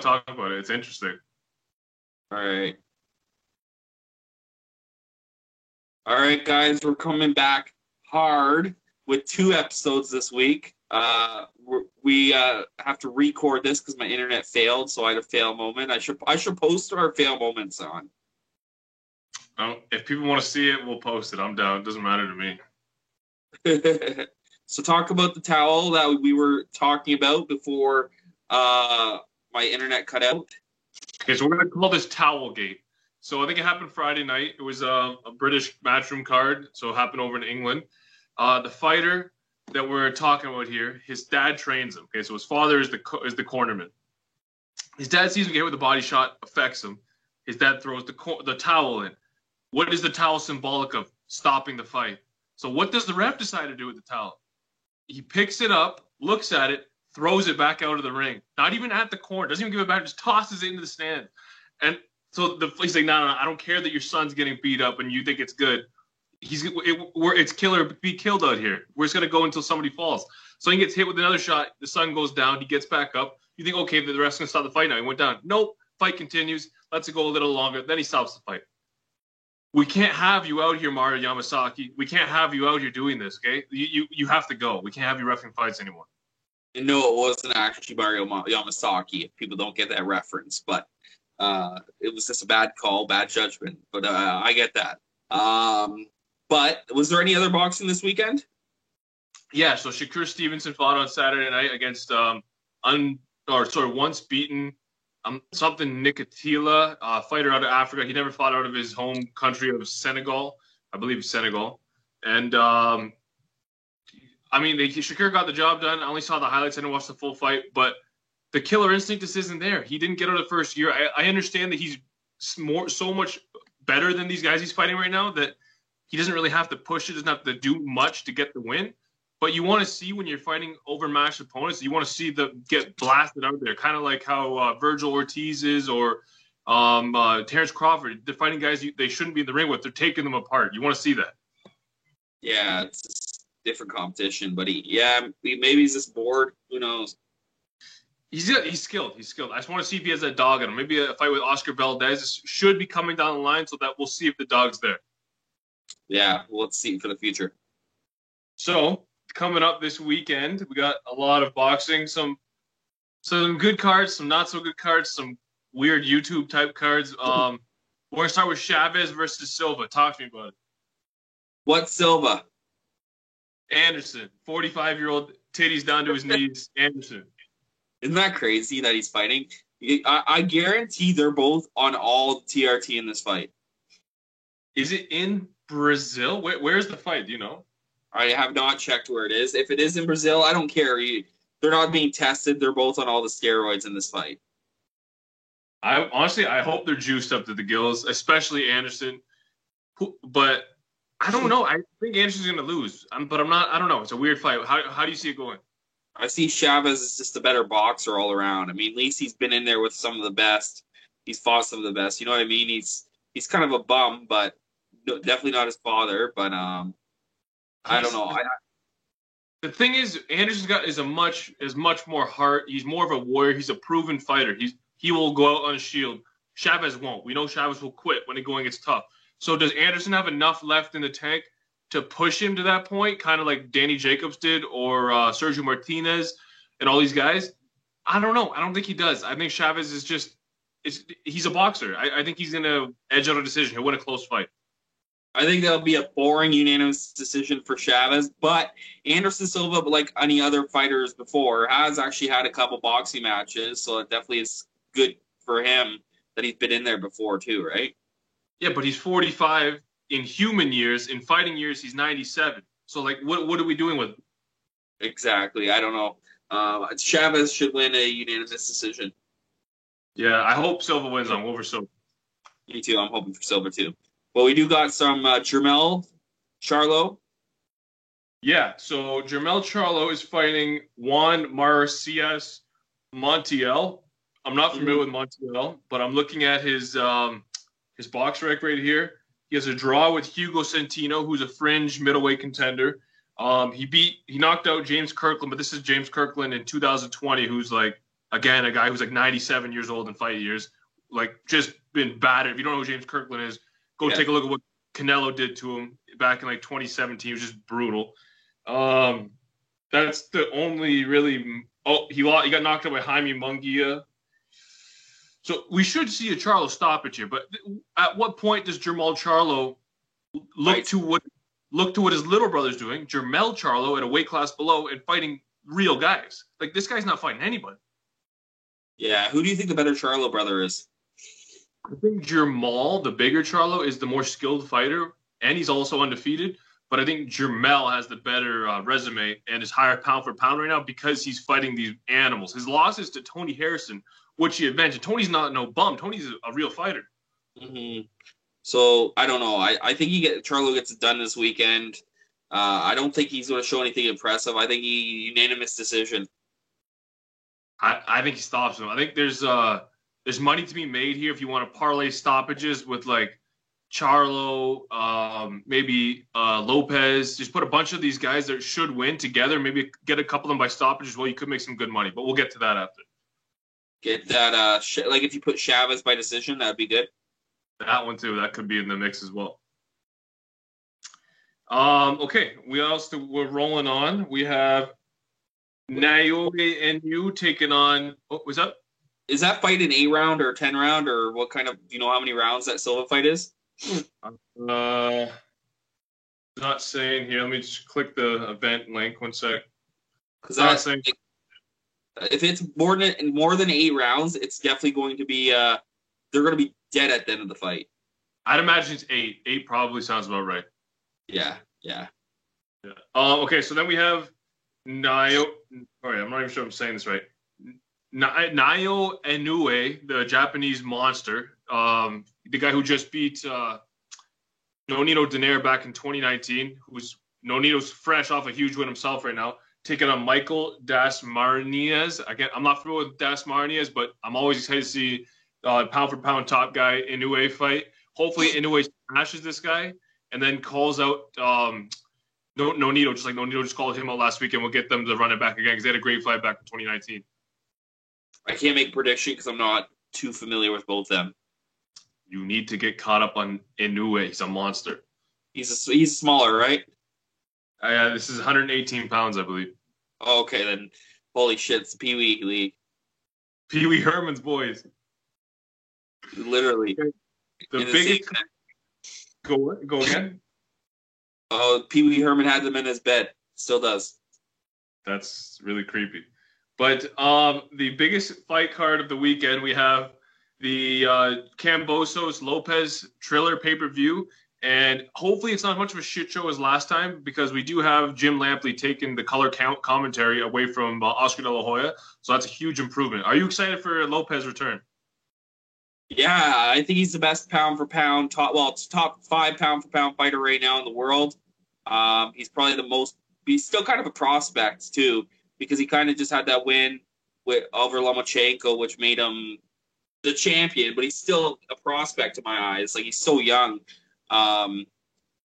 want to talk about it. It's interesting. All right. All right, guys, we're coming back hard with 2 episodes this week. We have to record this because my internet failed, so I had a fail moment. I should post our fail moments on. If people want to see it, we'll post it. I'm down. It doesn't matter to me. So talk about the towel that we were talking about before my internet cut out. Okay, so we're going to call this Towelgate. So I think it happened Friday night. It was a British Matchroom card, so it happened over in England. The fighter that we're talking about here, his dad trains him. Okay, so his father is the cornerman. His dad sees him get hit with a body shot, affects him. His dad throws the towel in. What is the towel symbolic of? Stopping the fight. So what does the ref decide to do with the towel? He picks it up, looks at it, throws it back out of the ring. Not even at the corner. Doesn't even give it back. Just tosses it into the stand. And so he's like, no, I don't care that your son's getting beat up and you think it's good. It's kill or be killed out here. We're just going to go until somebody falls. So he gets hit with another shot. The son goes down. He gets back up. You think, okay, the ref's going to stop the fight now. He went down. Nope. Fight continues. Lets it go a little longer. Then he stops the fight. We can't have you out here, Mario Yamasaki. We can't have you out here doing this, okay? You have to go. We can't have you reffing fights anymore. No, it wasn't actually Mario Yamasaki, if people don't get that reference. But it was just a bad call, bad judgment. But I get that. But was there any other boxing this weekend? Yeah, so Shakur Stevenson fought on Saturday night against once beaten something Nikatila, fighter out of Africa. He never fought out of his home country of Senegal. I believe Senegal. And, Shakur got the job done. I only saw the highlights. I didn't watch the full fight. But the killer instinct just isn't there. He didn't get out of the first year. I understand that he's so much better than these guys he's fighting right now that he doesn't really have to push it. Doesn't have to do much to get the win. But you want to see when you're fighting overmatched opponents, you want to see them get blasted out there, kind of like how Virgil Ortiz is or Terrence Crawford. They're fighting guys they shouldn't be in the ring with. They're taking them apart. You want to see that. Yeah, it's different competition, but maybe he's just bored. Who knows? He's skilled. He's skilled. I just want to see if he has that dog in him. Maybe a fight with Oscar Valdez should be coming down the line, so that we'll see if the dog's there. Yeah, let's see for the future. So coming up this weekend, we got a lot of boxing, some good cards, some not so good cards, some weird YouTube type cards. We're gonna start with Chavez versus Silva. Talk to me about it. What Silva? Anderson, 45-year-old, titties down to his knees. Anderson. Isn't that crazy that he's fighting? I guarantee they're both on all TRT in this fight. Is it in Brazil? Where's the fight? Do you know? I have not checked where it is. If it is in Brazil, I don't care. They're not being tested. They're both on all the steroids in this fight. I hope they're juiced up to the gills, especially Anderson. But I don't know. I think Anderson's going to lose. But I'm not. I don't know. It's a weird fight. How do you see it going? I see Chavez as just a better boxer all around. I mean, at least he's been in there with some of the best. He's fought some of the best. You know what I mean? He's kind of a bum, but definitely not his father. But I don't know. The thing is, Anderson is much more heart. He's more of a warrior. He's a proven fighter. He will go out unshield. Chavez won't. We know Chavez will quit when the going gets tough. So does Anderson have enough left in the tank to push him to that point, kind of like Danny Jacobs did or Sergio Martinez and all these guys? I don't know. I don't think he does. I think Chavez he's a boxer. I think he's going to edge out a decision. He'll win a close fight. I think that'll be a boring unanimous decision for Chavez, but Anderson Silva, like any other fighters before, has actually had a couple boxing matches, so it definitely is good for him that he's been in there before too, right? Yeah, but he's 45 in human years. In fighting years, he's 97. So, like, what are we doing with him? Exactly. I don't know. Chavez should win a unanimous decision. Yeah, I hope Silva wins. I'm over Silva. Me too. I'm hoping for Silva too. Well, we do got some Jermell Charlo. Yeah, so Jermell Charlo is fighting Juan Marcias Montiel. I'm not familiar with Montiel, but I'm looking at his box rec right here. He has a draw with Hugo Centeno, who's a fringe middleweight contender. He knocked out James Kirkland, but this is James Kirkland in 2020, who's like Again, a guy who's like 97 years old in fight years, like just been battered. If you don't know who James Kirkland is, go take a look at what Canelo did to him back in like 2017. It was just brutal. That's the only really. Oh, he got knocked out by Jaime Munguia. So we should see a Charlo stoppage here. But at what point does Jermall Charlo look to what his little brother's doing, Jermell Charlo, at a weight class below and fighting real guys? Like, this guy's not fighting anybody. Yeah, who do you think the better Charlo brother is? I think Jermall, the bigger Charlo, is the more skilled fighter, and he's also undefeated. But I think Jermell has the better resume and is higher pound for pound right now because he's fighting these animals. His loss is to Tony Harrison, which he avenged. Tony's not no bum. Tony's a real fighter. Mm-hmm. So I don't know. I think Charlo gets it done this weekend. I don't think he's going to show anything impressive. I think unanimous decision. I think he stops him. I think there's money to be made here if you want to parlay stoppages with like Charlo, maybe Lopez. Just put a bunch of these guys that should win together. Maybe get a couple of them by stoppage as well. You could make some good money, but we'll get to that after. Get that like if you put Chavez by decision, that'd be good. That one too. That could be in the mix as well. Okay, we're rolling on. We have Naoya Inoue taking on. What was up? Is that fight an 8-round or 10-round or what kind of? Do you know how many rounds that Silva fight is? Not saying here. Let me just click the event link. 1 sec. Because that's saying. If it's more than 8 rounds, it's definitely going to be. They're going to be dead at the end of the fight. I'd imagine it's 8. 8 probably sounds about right. Yeah. Okay, so then we have Naoya. Sorry, I'm not even sure if I'm saying this right. Naoya Inoue, the Japanese monster, the guy who just beat Nonito Donaire back in 2019, Nonito's fresh off a huge win himself right now, taking on Michael Das Mariniez. Again, I'm not familiar with Das Mariniez, but I'm always excited to see pound for pound top guy Inoue fight. Hopefully Inoue smashes this guy and then calls out Nonito, just like Nonito just called him out last week, and we'll get them to run it back again because they had a great fight back in 2019. I can't make a prediction because I'm not too familiar with both of them. You need to get caught up on Inoue. He's a monster. He's smaller, right? This is 118 pounds, I believe. Oh, okay, then holy shit, it's Pee Wee League. Pee Wee Herman's boys. Literally. The biggest. Go again. Oh, Pee Wee Herman had them in his bed. Still does. That's really creepy. But the biggest fight card of the weekend, we have the Kambosos Lopez Triller pay-per-view. And hopefully it's not much of a shit show as last time because we do have Jim Lampley taking the color commentary away from Oscar De La Hoya. So that's a huge improvement. Are you excited for Lopez's return? Yeah, I think he's the best pound for pound, top 5 pound for pound fighter right now in the world. He's probably he's still kind of a prospect too, because he kind of just had that win over Lomachenko, which made him the champion, but he's still a prospect to my eyes. Like, he's so young.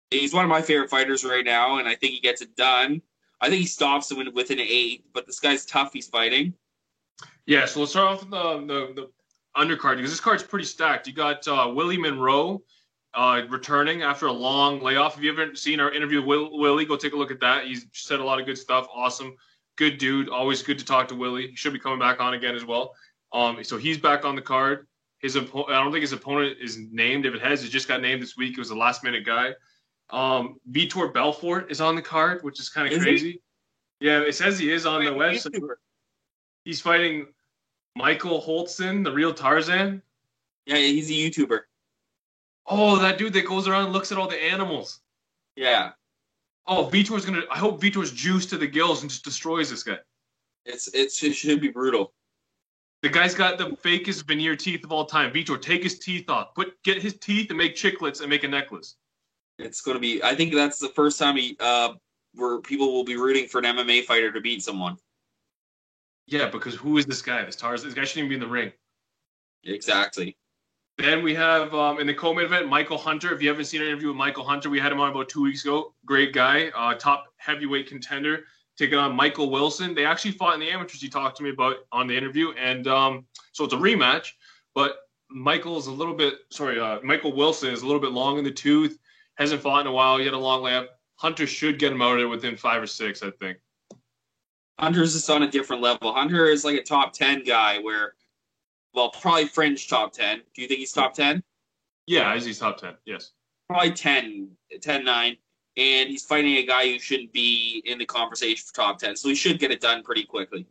He's one of my favorite fighters right now, and I think he gets it done. I think he stops him with an 8, but this guy's tough. He's fighting. Yeah, so let's start off with the undercard because this card's pretty stacked. You got Willie Monroe returning after a long layoff. If you haven't seen our interview with Willie, go take a look at that. He's said a lot of good stuff. Awesome. Good dude. Always good to talk to Willie. He should be coming back on again as well. So he's back on the card. I don't think his opponent is named. If it has, it just got named this week. It was a last-minute guy. Vitor Belfort is on the card, which is kind of crazy. Yeah, it says he is on the website. He's fighting Michael Holtzen, the real Tarzan. Yeah, he's a YouTuber. Oh, that dude that goes around and looks at all the animals. Yeah. Oh, I hope Vitor's juiced to the gills and just destroys this guy. It should be brutal. The guy's got the fakest veneer teeth of all time. Vitor, take his teeth off. Get his teeth and make chiclets and make a necklace. It's going to be. I think that's the first time where people will be rooting for an MMA fighter to beat someone. Yeah, because who is this guy? This guy shouldn't even be in the ring. Exactly. Then we have in the co-main event, Michael Hunter. If you haven't seen an interview with Michael Hunter, we had him on about 2 weeks ago. Great guy, top heavyweight contender. taking on Michael Wilson. They actually fought in the amateurs. He talked to me about on the interview, and so it's a rematch. But Michael Wilson is a little bit long in the tooth. Hasn't fought in a while. He had a long layup. Hunter should get him out of there within 5 or 6, I think. Hunter's just on a different level. Hunter is like a top 10 guy probably fringe top 10. Do you think he's top 10? Yeah, he's top 10, yes. Probably 10, 9. And he's fighting a guy who shouldn't be in the conversation for top 10. So he should get it done pretty quickly.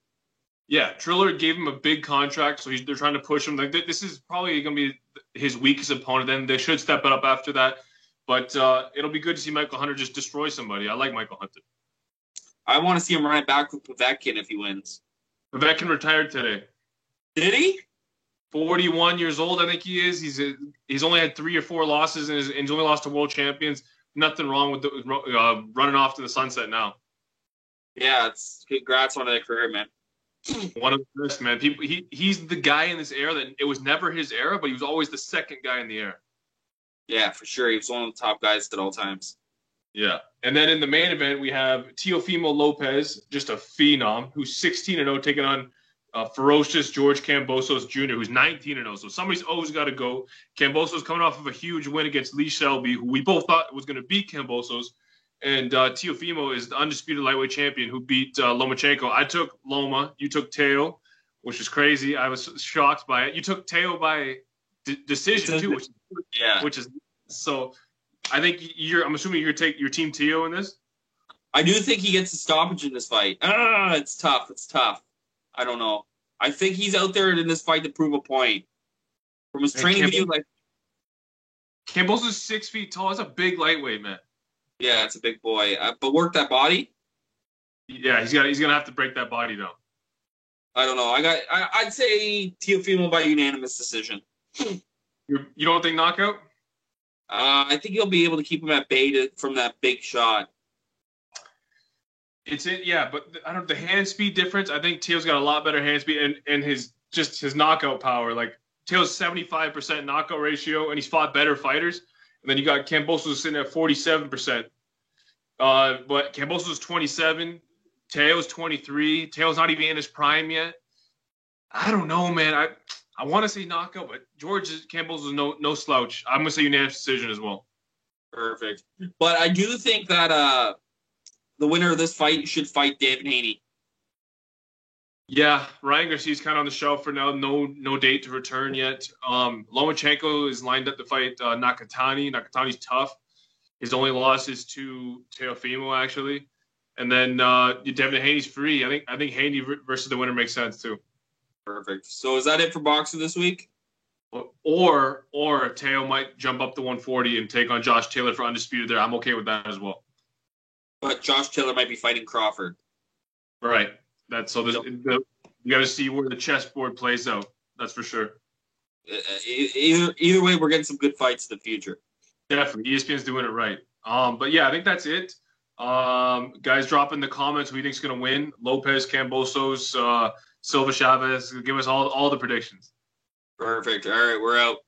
Yeah, Triller gave him a big contract, so they're trying to push him. Like, this is probably going to be his weakest opponent. Then they should step it up after that. But it'll be good to see Michael Hunter just destroy somebody. I like Michael Hunter. I want to see him run it back with Povetkin if he wins. Povetkin retired today. Did he? 41 years old, I think he is. He's only had 3 or 4 losses, and he's only lost to world champions. Nothing wrong with running off to the sunset now. Yeah, congrats on that career, man. One of the best, man. He's the guy in this era that it was never his era, but he was always the second guy in the era. Yeah, for sure. He was one of the top guys at all times. Yeah. And then in the main event, we have Teofimo Lopez, just a phenom, who's 16-0, taking on ferocious George Kambosos Jr., who's 19-0. So somebody's always got to go. Kambosos coming off of a huge win against Lee Shelby, who we both thought was going to beat Kambosos. And Teofimo is the undisputed lightweight champion who beat Lomachenko. I took Loma. You took Teo, which is crazy. I was shocked by it. You took Teo by decision, too, which is so. I think I'm assuming your team Teo in this. I do think he gets a stoppage in this fight. It's tough. I don't know. I think he's out there in this fight to prove a point. From his training video, Kambosos is 6 feet tall. That's a big lightweight, man. Yeah, it's a big boy. But work that body. Yeah, he's gonna have to break that body down. I don't know. I'd say Teofimo by unanimous decision. You don't think knockout? I think he'll be able to keep him at bay from that big shot. But I don't. The hand speed difference. I think Teo's got a lot better hand speed and his knockout power. Like Teo's 75% knockout ratio, and he's fought better fighters. And then you got Kambosos sitting at 47%. But Kambosos is 27. Teo's 23. Teo's not even in his prime yet. I don't know, man. I want to say knockout, but Kambosos is no slouch. I'm gonna say unanimous decision as well. Perfect. But I do think that the winner of this fight should fight Devin Haney. Yeah, Ryan Garcia's kind of on the shelf for now. No date to return yet. Lomachenko is lined up to fight Nakatani. Nakatani's tough. His only loss is to Teofimo, actually. And then Devin Haney's free. I think Haney versus the winner makes sense too. Perfect. So is that it for boxing this week? Or Teo might jump up to 140 and take on Josh Taylor for undisputed there. I'm okay with that as well. But Josh Taylor might be fighting Crawford. Right. You got to see where the chessboard plays out. That's for sure. Either way, we're getting some good fights in the future. Definitely. ESPN's doing it right. But yeah, I think that's it. Guys, drop in the comments who you think's going to win. Lopez, Kambosos, Silva Chavez. Give us all the predictions. Perfect. All right, we're out.